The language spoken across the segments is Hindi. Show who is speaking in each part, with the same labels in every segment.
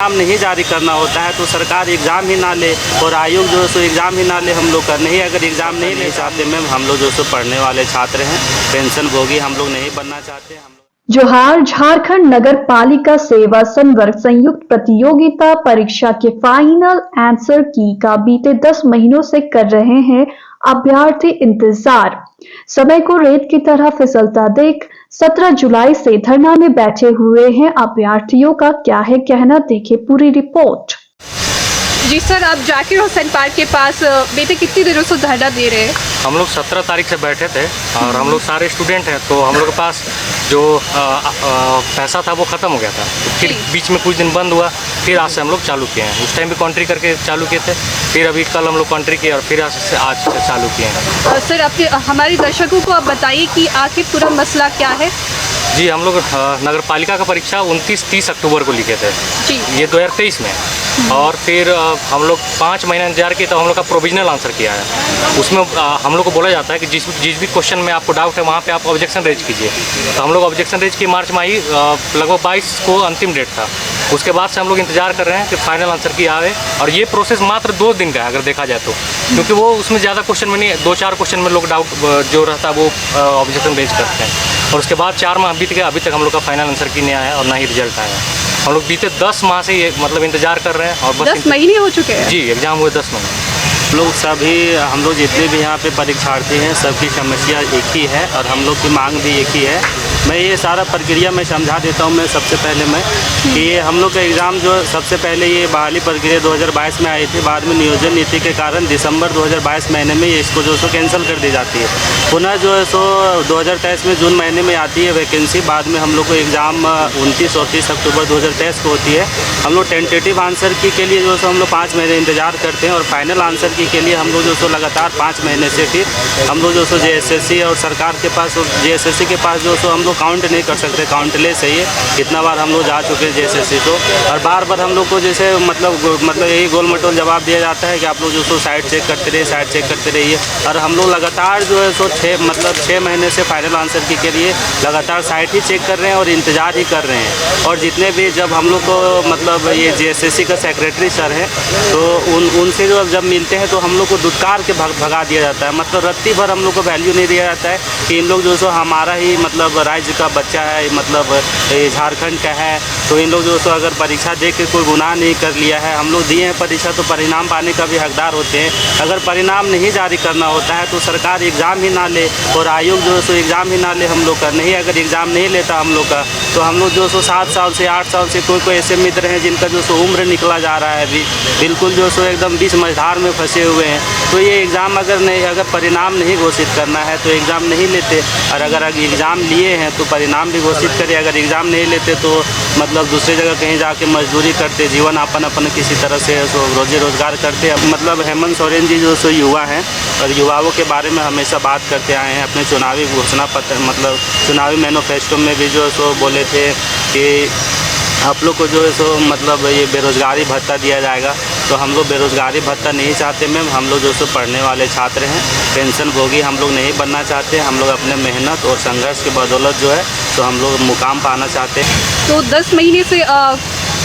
Speaker 1: परिणाम नहीं जारी करना होता है तो सरकार एग्ज़ाम ही ना ले और आयोग जो है सो एग्ज़ाम ही ना ले हम लोग का। नहीं अगर एग्ज़ाम नहीं ले चाहते मैम, हम लोग जो सो पढ़ने वाले छात्र हैं, पेंशन भोगी हम लोग नहीं बनना चाहते। हम
Speaker 2: जोहार झारखंड नगर पालिका सेवा संवर्ग संयुक्त प्रतियोगिता परीक्षा के फाइनल आंसर की का बीते 10 महीनों से कर रहे हैं अभ्यर्थी इंतजार। समय को रेत की तरह फिसलता देख 17 जुलाई से धरना में बैठे हुए हैं अभ्यर्थियों का क्या है कहना, देखे पूरी रिपोर्ट।
Speaker 3: जी सर, आप जाकिर हुसैन पार्क के पास बीते कितनी देरों से धरना दे रहे हैं?
Speaker 4: हम लोग 17 तारीख से बैठे थे और हम लोग सारे स्टूडेंट हैं, तो हम लोग के पास जो पैसा था वो ख़त्म हो गया था। तो फिर बीच में कुछ दिन बंद हुआ, फिर आज से हम लोग चालू किए हैं। उस टाइम भी कॉन्ट्री करके चालू किए थे, फिर अभी कल हम लोग कॉन्ट्री किए और फिर आज से चालू किए हैं।
Speaker 3: सर, आपके हमारे दर्शकों को आप बताइए कि आखिर पूरा मसला क्या है?
Speaker 4: जी, हम लोग नगर पालिका का परीक्षा 29-30 अक्टूबर को लिखे थे
Speaker 3: जी,
Speaker 4: ये 2023 में। और फिर हम लोग 5 महीना इंतजार किए, तो हम लोग का प्रोविजनल आंसर किया है। उसमें हम लोग को बोला जाता है कि जिस भी क्वेश्चन में आपको डाउट है वहाँ पे आप ऑब्जेक्शन रेज कीजिए। तो हम लोग ऑब्जेक्शन रेज किए मार्च में ही, लगभग 22 को अंतिम डेट था। उसके बाद से हम लोग इंतजार कर रहे हैं कि फाइनल आंसर की आवे, और ये प्रोसेस मात्र 2 दिन का है अगर देखा जाए तो, क्योंकि वो उसमें ज़्यादा क्वेश्चन में नहीं, 2-4 क्वेश्चन में लोग डाउट जो रहता है वो ऑब्जेक्शन रेज करते हैं। और उसके बाद 4 माह बीत गए, अभी तक हम लोग का फाइनल आंसर की नहीं आया और ना ही रिजल्ट आया। हम लोग बीते 10 माह से ये मतलब इंतजार कर रहे हैं और बस
Speaker 3: 10 महीने हो चुके हैं।
Speaker 4: जी, एग्जाम हुए 10 महीने।
Speaker 1: हम लोग जितने भी यहाँ पे परीक्षार्थी हैं सबकी समस्या एक ही है और हम लोग की मांग भी एक ही है। मैं ये सारा प्रक्रिया मैं समझा देता हूँ। मैं सबसे पहले कि ये हम लोग का एग्ज़ाम जो सबसे पहले ये बहाली प्रक्रिया 2022 में आई थी, बाद में नियोजन नीति के कारण दिसंबर 2022 महीने में इसको जो सो कैंसिल कर दी जाती है। पुनः जो है सो 2023 में जून महीने में आती है वैकेंसी। बाद में हम लोग को एग्ज़ाम 29 और 30 अक्टूबर 2023 को होती है। हम लोग टेंटेटिव आंसर की के लिए जो सो हम लोग 5 महीने इंतजार करते हैं और फाइनल आंसर की के लिए हम लोग जो सो लगातार 5 महीने से फिर हम लोग जो सो JSSC और सरकार के पास, JSSC के पास जो सो हम लोग काउंट नहीं कर सकते, काउंटलेस है ये। कितना बार हम लोग जा चुके हैं JSSC को, और बार बार हम लोग को जैसे मतलब यही गोल मटोल जवाब दिया जाता है कि आप लोग जो सो साइट चेक करते रहिए, साइट चेक करते रहिए। और हम लोग लगातार जो है सो 6 महीने से फाइनल आंसर की के लिए लगातार साइट ही चेक कर रहे हैं और इंतज़ार ही कर रहे हैं। और जितने भी जब हम लोग को मतलब ये JSSC का सेक्रेटरी सर है, तो उनसे जब मिलते हैं तो हम लोग को दुत्कार के भगा दिया जाता है। मतलब रत्ती भर हम लोग को वैल्यू नहीं दिया जाता है कि इन लोग जो सो हमारा ही मतलब राज्य का बच्चा है, मतलब झारखंड का है, तो इन लोग जो सो अगर परीक्षा दे के कोई गुनाह नहीं कर लिया है, हम लोग दिए हैं परीक्षा तो परिणाम पाने का भी हकदार होते हैं। अगर परिणाम नहीं जारी करना होता है तो सरकार एग्ज़ाम ही ना ले और आयोग जो है सो एग्ज़ाम ही ना ले हम लोग का। नहीं अगर एग्ज़ाम नहीं लेता हम लोग का तो हम लोग जो सो 7 साल से 8 साल से कोई ऐसे मित्र हैं जिनका जो सो उम्र निकला जा रहा है अभी, बिल्कुल जो सो एकदम बीच मझधार में फंसे हुए हैं। तो ये एग्ज़ाम अगर परिणाम नहीं घोषित करना है तो एग्ज़ाम नहीं लेते, और अगर एग्ज़ाम लिए हैं तो परिणाम भी घोषित करें। अगर एग्ज़ाम नहीं लेते तो मतलब दूसरी जगह कहीं जाके मजदूरी करते, जीवन अपन किसी तरह से सो रोजी रोज़गार करते। मतलब हेमंत सोरेन जी जो सो युवा हैं और युवाओं के बारे में हमेशा बात करते आए हैं। अपने चुनावी घोषणा पत्र मतलब चुनावी मैनिफेस्टो में भी जो सो बोले थे कि आप लोग को जो है सो मतलब ये बेरोज़गारी भत्ता दिया जाएगा। तो हम लोग बेरोज़गारी भत्ता नहीं चाहते मैम, हम लोग जो सो पढ़ने वाले छात्र हैं, पेंशन भोगी हम लोग नहीं बनना चाहते। हम लोग अपने मेहनत और संघर्ष की बदौलत जो है तो हम लोग मुकाम पाना चाहते हैं।
Speaker 3: तो 10 महीने से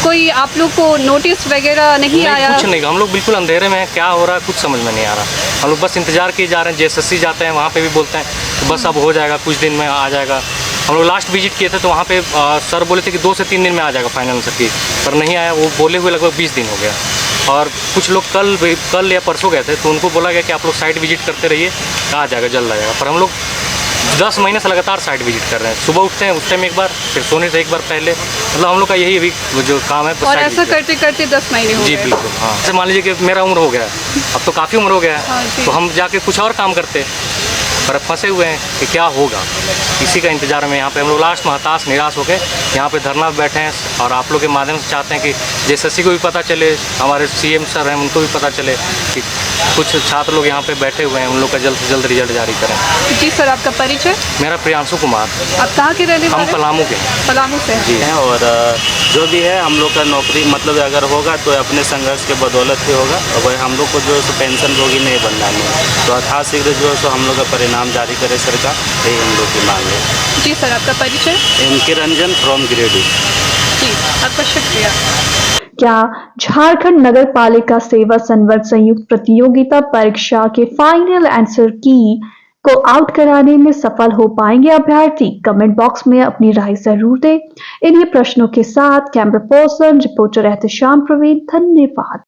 Speaker 3: कोई आप लोग को नोटिस वगैरह नहीं आया?
Speaker 4: कुछ नहीं, हम लोग बिल्कुल अंधेरे में हैं, क्या हो रहा है कुछ समझ में नहीं आ रहा। हम लोग बस इंतजार किए जा रहे हैं। JSSC जाते हैं, वहाँ पे भी बोलते हैं तो बस अब हो जाएगा, कुछ दिन में आ जाएगा। हम लोग लास्ट विजिट किए थे तो वहाँ पे सर बोले थे कि 2 से 3 दिन में आ जाएगा फाइनल आंसर की, पर नहीं आया। वो बोले हुए लगभग 20 दिन हो गया। और कुछ लोग कल या परसों गए थे तो उनको बोला गया कि आप लोग साइट विजिट करते रहिए, आ जाएगा, जल्द आ जाएगा। पर हम लोग 10 महीने से लगातार साइट विजिट कर रहे हैं। सुबह उठते हैं उस टाइम एक बार, फिर सोने से एक बार पहले, मतलब हम लोग का यही अभी जो काम है।
Speaker 3: और ऐसा करते करते 10 महीने हो गए।
Speaker 4: जी बिल्कुल, हाँ। जैसे मान लीजिए कि मेरा उम्र हो गया है, अब तो काफ़ी उम्र हो गया है।
Speaker 3: हाँ,
Speaker 4: तो हम जाके कुछ और काम करते, पर फंसे हुए हैं कि क्या होगा, इसी का इंतजार में यहाँ पे हम लोग लास्ट में हताश निराश होकर यहाँ पे धरना बैठे हैं। और आप लोग के माध्यम से चाहते हैं कि JSSC को भी पता चले, हमारे CM सर हैं उनको भी पता चले कि कुछ छात्र लोग यहाँ पे बैठे हुए हैं, उन लोग का जल्द से जल्द रिजल्ट जारी करें।
Speaker 3: जी सर, आपका परिचय?
Speaker 4: मेरा प्रियांशु कुमार।
Speaker 3: आप कहाँ के रहने वाले?
Speaker 4: हम पलामू के।
Speaker 3: पलामू से
Speaker 1: जी हैं। और जो भी है हम लोग का नौकरी मतलब अगर होगा तो अपने संघर्ष के बदौलत ही होगा। और वह हम लोग को जो है सो पेंशन भोगी नहीं बनना है, तो यथाशीघ्र जो है सो हम लोग का परिणाम जारी करे सरकार, यही हम लोग की मांग है।
Speaker 3: जी सर, आपका परिचय?
Speaker 1: MK Ranjan from Giridih.
Speaker 3: जी, आपका शुक्रिया।
Speaker 2: क्या झारखंड नगर पालिका सेवा संवर्ग संयुक्त प्रतियोगिता परीक्षा के फाइनल आंसर की को आउट कराने में सफल हो पाएंगे अभ्यर्थी? कमेंट बॉक्स में अपनी राय जरूर दें। इन्हीं प्रश्नों के साथ camera person reporter Ehtesham Praveen, धन्यवाद।